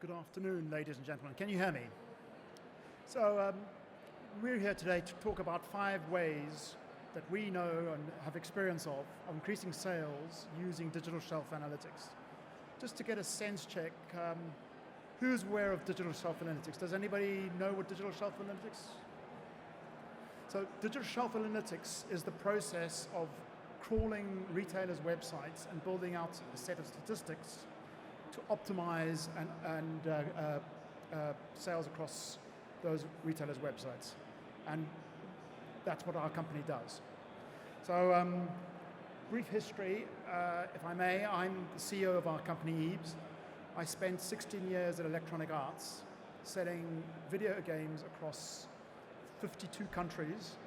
Good afternoon, ladies and gentlemen. Can you hear me? So we're here today to talk about 5 ways that we know and have experience of increasing sales using digital shelf analytics. Just to get a sense check, who's aware of digital shelf analytics? Does anybody know what digital shelf analytics? So digital shelf analytics is the process of crawling retailers' websites and building out a set of statistics to optimize sales across those retailers' websites. And that's what our company does. So brief history, if I may. I'm the CEO of our company, Eaves. I spent 16 years at Electronic Arts selling video games across 52 countries.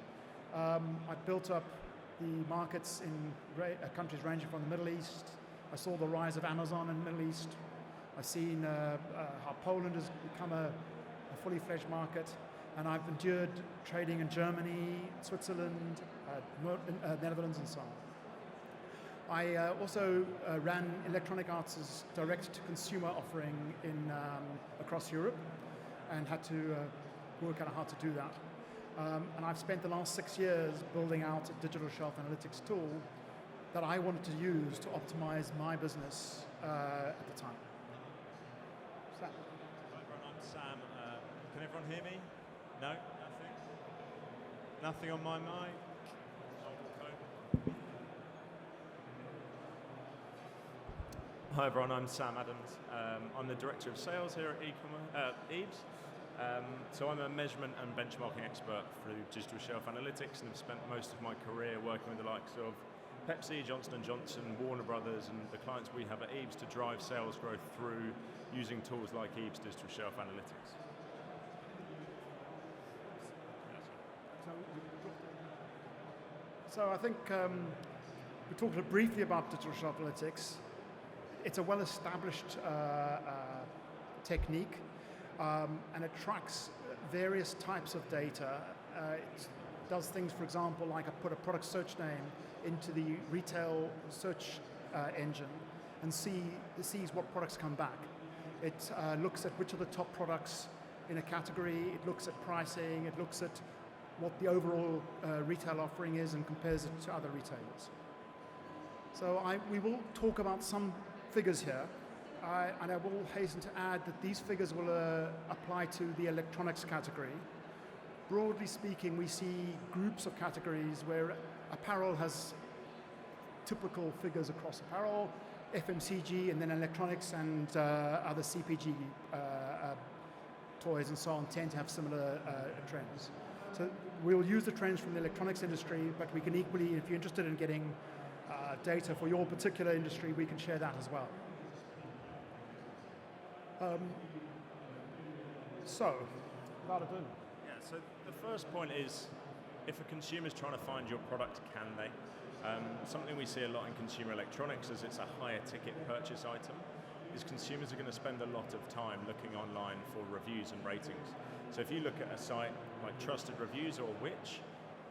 I built up the markets in countries ranging from the Middle East. I saw the rise of Amazon in the Middle East. I've seen how Poland has become a fully fledged market. And I've endured trading in Germany, Switzerland, Netherlands, and so on. I also ran Electronic Arts' direct-to-consumer offering across Europe and had to work out how to do that. And I've spent the last 6 years building out a digital shelf analytics tool that I wanted to use to optimize my business at the time. Hi everyone, I'm Sam. Can everyone hear me? No? Nothing? Nothing on my mic? Hi everyone, I'm Sam Adams. I'm the Director of Sales here at Eaves. So I'm a measurement and benchmarking expert through digital shelf analytics and have spent most of my career working with the likes of Pepsi, Johnson & Johnson, Warner Brothers, and the clients we have at Eaves to drive sales growth through using tools like Eaves Digital Shelf Analytics. So I think we talked briefly about digital shelf analytics. It's a well-established technique, and it tracks various types of data. It does things, for example, like I put a product search name into the retail search engine and sees what products come back. It looks at which are the top products in a category. It looks at pricing. It looks at what the overall retail offering is and compares it to other retailers. So we will talk about some figures here, and I will hasten to add that these figures will apply to the electronics category. Broadly speaking, we see groups of categories where apparel has typical figures across apparel, FMCG, and then electronics and other CPG toys and so on tend to have similar trends. So we'll use the trends from the electronics industry, but we can equally, if you're interested in getting data for your particular industry, we can share that as well. So, how to do? Yeah, so the first point is, if a consumer's trying to find your product, can they? Something we see a lot in consumer electronics as it's a higher ticket purchase item, is consumers are going to spend a lot of time looking online for reviews and ratings. So if you look at a site like Trusted Reviews or Which,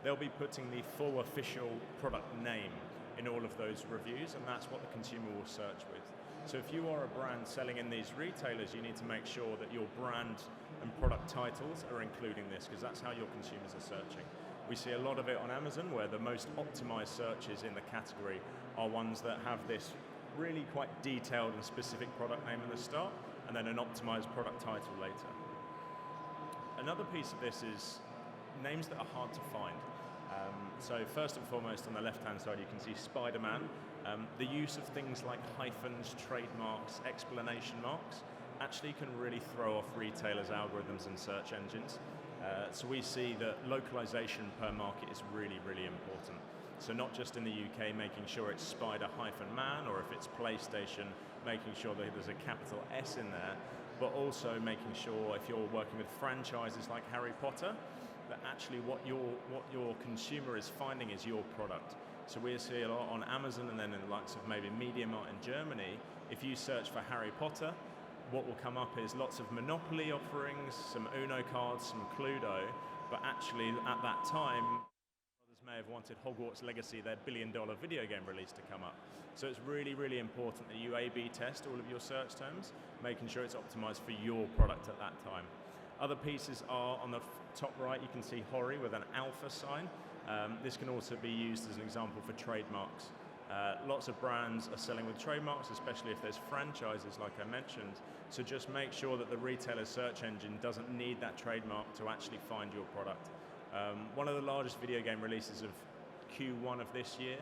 they'll be putting the full official product name in all of those reviews, and that's what the consumer will search with. So if you are a brand selling in these retailers, you need to make sure that your brand and product titles are including this, because that's how your consumers are searching. We see a lot of it on Amazon, where the most optimized searches in the category are ones that have this really quite detailed and specific product name in the start, and then an optimized product title later. Another piece of this is names that are hard to find. So first and foremost, on the left-hand side, you can see Spider-Man. The use of things like hyphens, trademarks, explanation marks actually can really throw off retailers' algorithms and search engines. So we see that localization per market is really, really important. So not just in the UK, making sure it's Spider-Man, or if it's PlayStation, making sure that there's a capital S in there, but also making sure if you're working with franchises like Harry Potter, that actually what your consumer is finding is your product. So we see a lot on Amazon, and then in the likes of maybe MediaMarkt in Germany, if you search for Harry Potter, what will come up is lots of Monopoly offerings, some Uno cards, some Cluedo, but actually at that time, may have wanted Hogwarts Legacy, their billion-dollar video game release, to come up. So it's really, really important that you A/B test all of your search terms, making sure it's optimized for your product at that time. Other pieces are on the top right, you can see Hori with an alpha sign. This can also be used as an example for trademarks. Lots of brands are selling with trademarks, especially if there's franchises like I mentioned. So just make sure that the retailer's search engine doesn't need that trademark to actually find your product. One of the largest video game releases of Q1 of this year,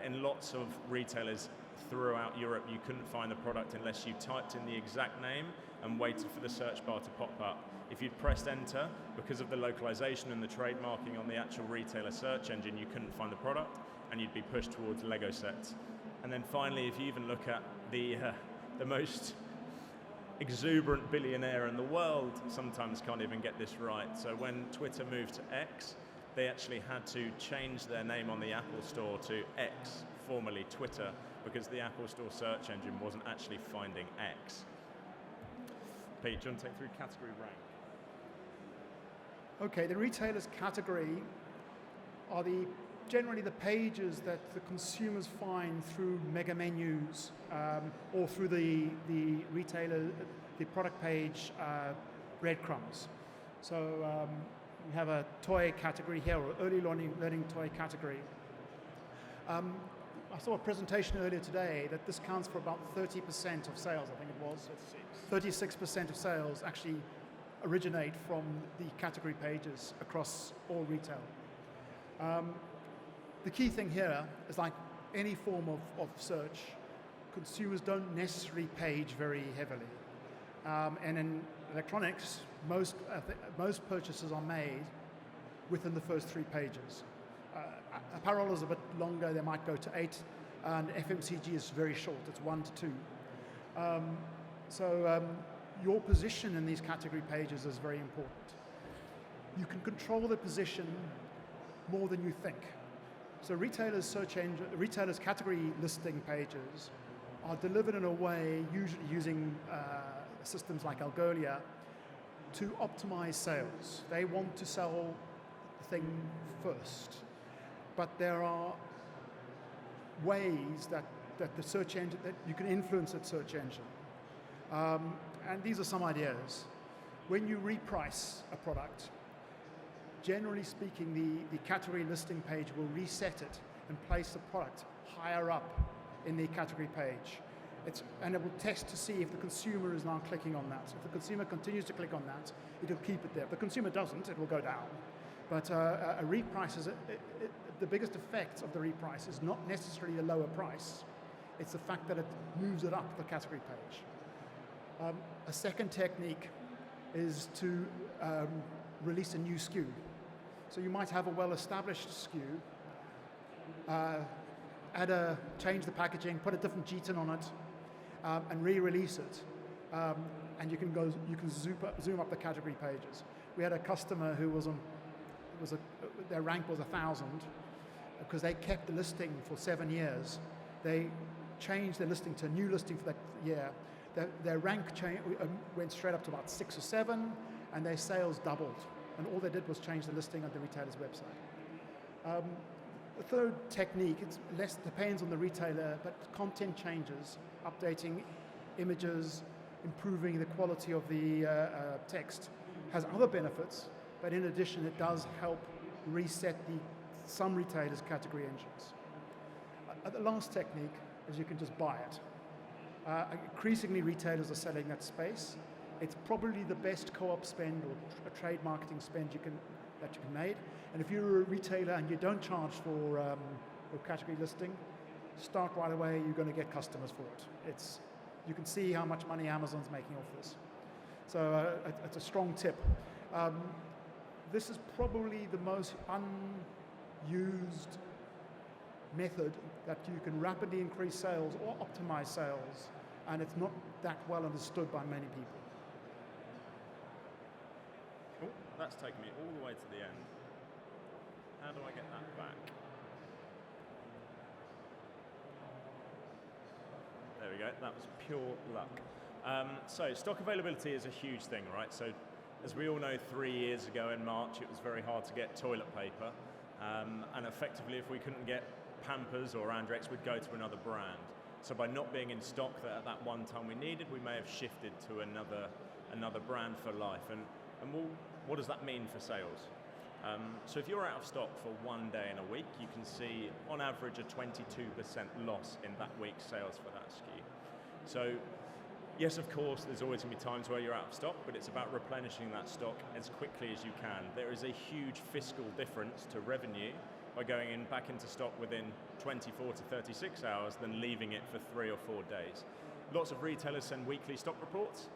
in lots of retailers throughout Europe, you couldn't find the product unless you typed in the exact name and waited for the search bar to pop up. If you'd pressed enter, because of the localization and the trademarking on the actual retailer search engine, you couldn't find the product, and you'd be pushed towards Lego sets. And then finally, if you even look at the most exuberant billionaire in the world, sometimes can't even get this right. So when Twitter moved to X, they actually had to change their name on the Apple Store to X, formerly Twitter, because the Apple Store search engine wasn't actually finding X. Pete, do you want to take through category rank? Okay, the retailer's category are generally the pages that the consumers find through mega menus or through the product page breadcrumbs. So we have a toy category here, or early learning toy category. I saw a presentation earlier today that this counts for about 30% of sales, I think it was. 36% of sales actually originate from the category pages across all retail. The key thing here is, like any form of search, consumers don't necessarily page very heavily. And in electronics, most purchases are made within the first 3 pages. Apparel is a bit longer, they might go to 8, and FMCG is very short, it's 1 to 2. So your position in these category pages is very important. You can control the position more than you think. So retailers' category listing pages are delivered in a way, usually using systems like Algolia, to optimize sales. They want to sell the thing first. But there are ways that the search engine, that you can influence that search engine. And these are some ideas. When you reprice a product, generally speaking, the category listing page will reset it and place the product higher up in the category page. And it will test to see if the consumer is now clicking on that. If the consumer continues to click on that, it'll keep it there. If the consumer doesn't, it will go down. But a reprice is the biggest effect of the reprice is not necessarily a lower price. It's the fact that it moves it up the category page. A second technique is to release a new SKU. So you might have a well-established SKU, change the packaging, put a different GTIN on it, and re-release it. And you can zoom up the category pages. We had a customer who their rank was 1,000 because they kept the listing for 7 years. They changed their listing to a new listing for that year. Their rank went straight up to about 6 or 7, and their sales doubled. And all they did was change the listing on the retailer's website. The third technique, it depends on the retailer, but content changes, updating images, improving the quality of the text, has other benefits, but in addition, it does help reset some retailers' category engines. The last technique is you can just buy it. Increasingly, retailers are selling that space. It's probably the best co-op spend or a trade marketing spend that you can make. And if you're a retailer and you don't charge for category listing, start right away. You're going to get customers for it. You can see how much money Amazon's making off this. So it's a strong tip. This is probably the most unused method that you can rapidly increase sales or optimize sales, and it's not that well understood by many people. Oh, that's taken me all the way to the end. How do I get that back? There we go, that was pure luck. So stock availability is a huge thing, right? So as we all know, 3 years ago in March, it was very hard to get toilet paper. And effectively, if we couldn't get Pampers or Andrex, we'd go to another brand. So by not being in stock at that one time we needed, we may have shifted to another brand for life. And what does that mean for sales? So if you're out of stock for one day in a week, you can see on average a 22% loss in that week's sales for that SKU. So yes, of course, there's always going to be times where you're out of stock, but it's about replenishing that stock as quickly as you can. There is a huge fiscal difference to revenue by going back into stock within 24 to 36 hours than leaving it for 3 or 4 days. Lots of retailers send weekly stock reports,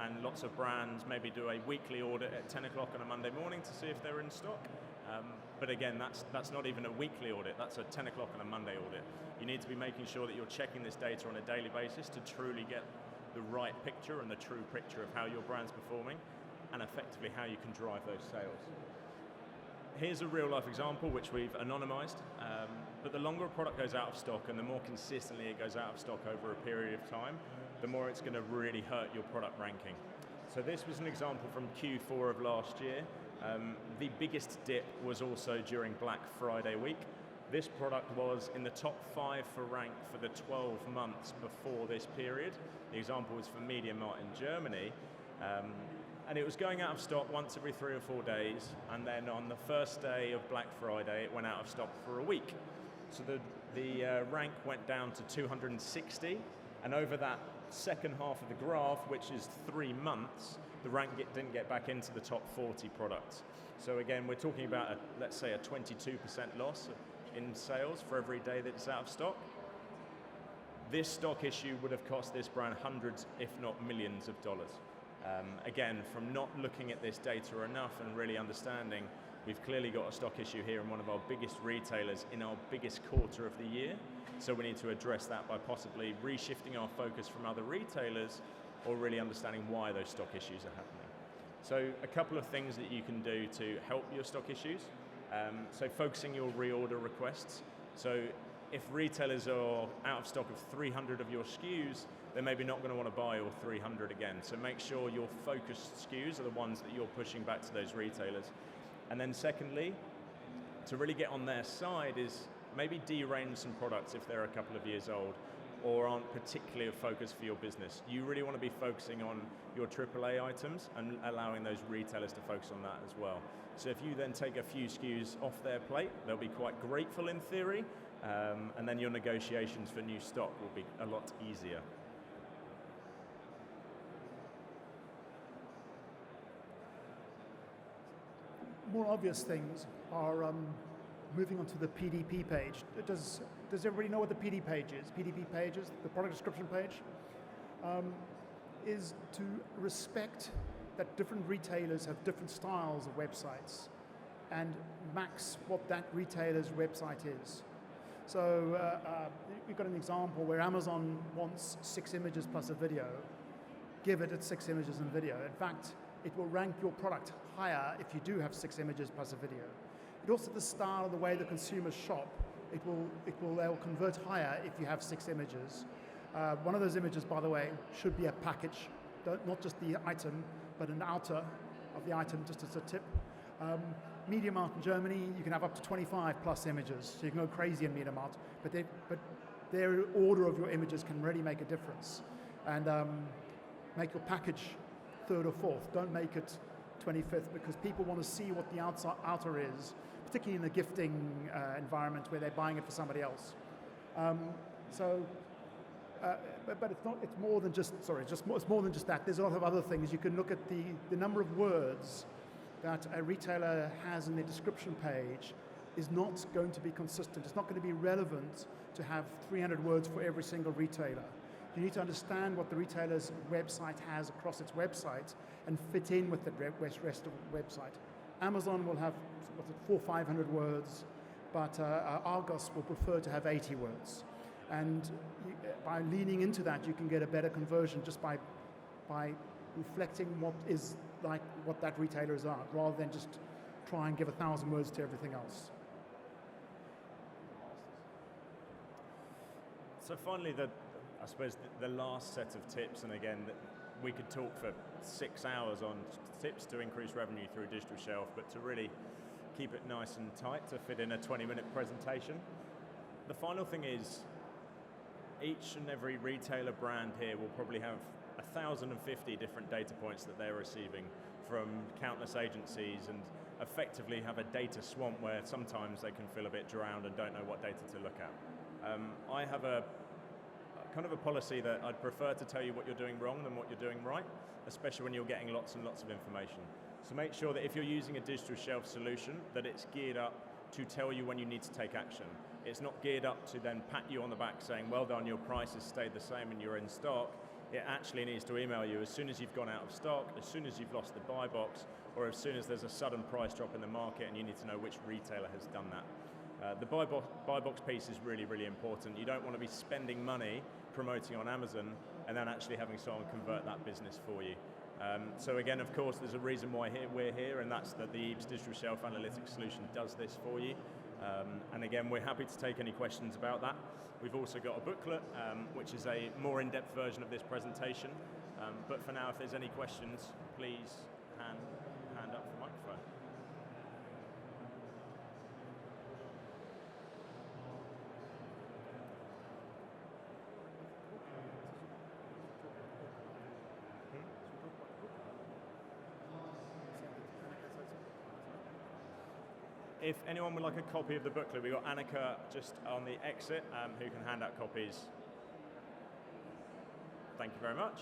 and lots of brands maybe do a weekly audit at 10 o'clock on a Monday morning to see if they're in stock. But again, that's not even a weekly audit, that's a 10 o'clock on a Monday audit. You need to be making sure that you're checking this data on a daily basis to truly get the right picture and the true picture of how your brand's performing and effectively how you can drive those sales. Here's a real life example which we've anonymized, but the longer a product goes out of stock and the more consistently it goes out of stock over a period of time, the more it's going to really hurt your product ranking. So this was an example from Q4 of last year. The biggest dip was also during Black Friday week. This product was in the top 5 for rank for the 12 months before this period. The example was for MediaMarkt in Germany. And it was going out of stock once every 3 or 4 days, and then on the first day of Black Friday, it went out of stock for a week. So the rank went down to 260, and over that second half of the graph, which is 3 months, the rank didn't get back into the top 40 products. So again, we're talking about, let's say, a 22% loss in sales for every day that it's out of stock. This stock issue would have cost this brand hundreds, if not millions of dollars. Again, from not looking at this data enough and really understanding, we've clearly got a stock issue here in one of our biggest retailers in our biggest quarter of the year. So we need to address that by possibly reshifting our focus from other retailers or really understanding why those stock issues are happening. So a couple of things that you can do to help your stock issues. So focusing your reorder requests. So if retailers are out of stock of 300 of your SKUs, they're maybe not going to want to buy all 300 again. So make sure your focused SKUs are the ones that you're pushing back to those retailers. And then secondly, to really get on their side is maybe derange some products if they're a couple of years old or aren't particularly a focus for your business. You really want to be focusing on your AAA items and allowing those retailers to focus on that as well. So if you then take a few SKUs off their plate, they'll be quite grateful in theory, and then your negotiations for new stock will be a lot easier. More obvious things are moving onto the PDP page. Does everybody know what the PDP page is? PDP page is the product description page. Is to respect that different retailers have different styles of websites and max what that retailer's website is. So we've got an example where Amazon wants 6 images plus a video. Give it at 6 images and video. In fact, it will rank your product higher if you do have 6 images plus a video. It also, the style, the way the consumers shop, they'll convert higher if you have 6 images. One of those images, by the way, should be a package, not just the item, but an outer of the item, just as a tip. MediaMarkt in Germany, you can have up to 25 plus images, so you can go crazy in MediaMarkt, but their order of your images can really make a difference. And make your package 3rd or 4th. Don't make it 25th, because people want to see what the outer is, particularly in the gifting environment where they're buying it for somebody else. But it's not. It's more than just. Sorry, it's more than just that. There's a lot of other things. You can look at the number of words that a retailer has in their description page is not going to be consistent. It's not going to be relevant to have 300 words for every single retailer. You need to understand what the retailer's website has across its website and fit in with the rest of the website. Amazon will have 400 or 500 words, but Argos will prefer to have 80 words. And by leaning into that, you can get a better conversion just by reflecting what that retailer is at, rather than just try and give 1,000 words to everything else. So finally, I suppose the last set of tips, and again, we could talk for 6 hours on tips to increase revenue through digital shelf, but to really keep it nice and tight to fit in a 20-minute presentation. The final thing is, each and every retailer brand here will probably have 1,050 different data points that they're receiving from countless agencies, and effectively have a data swamp where sometimes they can feel a bit drowned and don't know what data to look at. I have a kind of a policy that I'd prefer to tell you what you're doing wrong than what you're doing right, especially when you're getting lots and lots of information. So make sure that if you're using a digital shelf solution, that it's geared up to tell you when you need to take action. It's not geared up to then pat you on the back saying, well done, your price has stayed the same and you're in stock. It actually needs to email you as soon as you've gone out of stock, as soon as you've lost the buy box, or as soon as there's a sudden price drop in the market and you need to know which retailer has done that. The buy box piece is really, really important. You don't want to be spending money promoting on Amazon and then actually having someone convert that business for you. So again, of course, there's a reason why we're here, and that's that the Eaves Digital Shelf Analytics solution does this for you. And again, we're happy to take any questions about that. We've also got a booklet, which is a more in-depth version of this presentation. But for now, if there's any questions, please hand up the microphone. If anyone would like a copy of the booklet, we've got Annika just on the exit who can hand out copies. Thank you very much.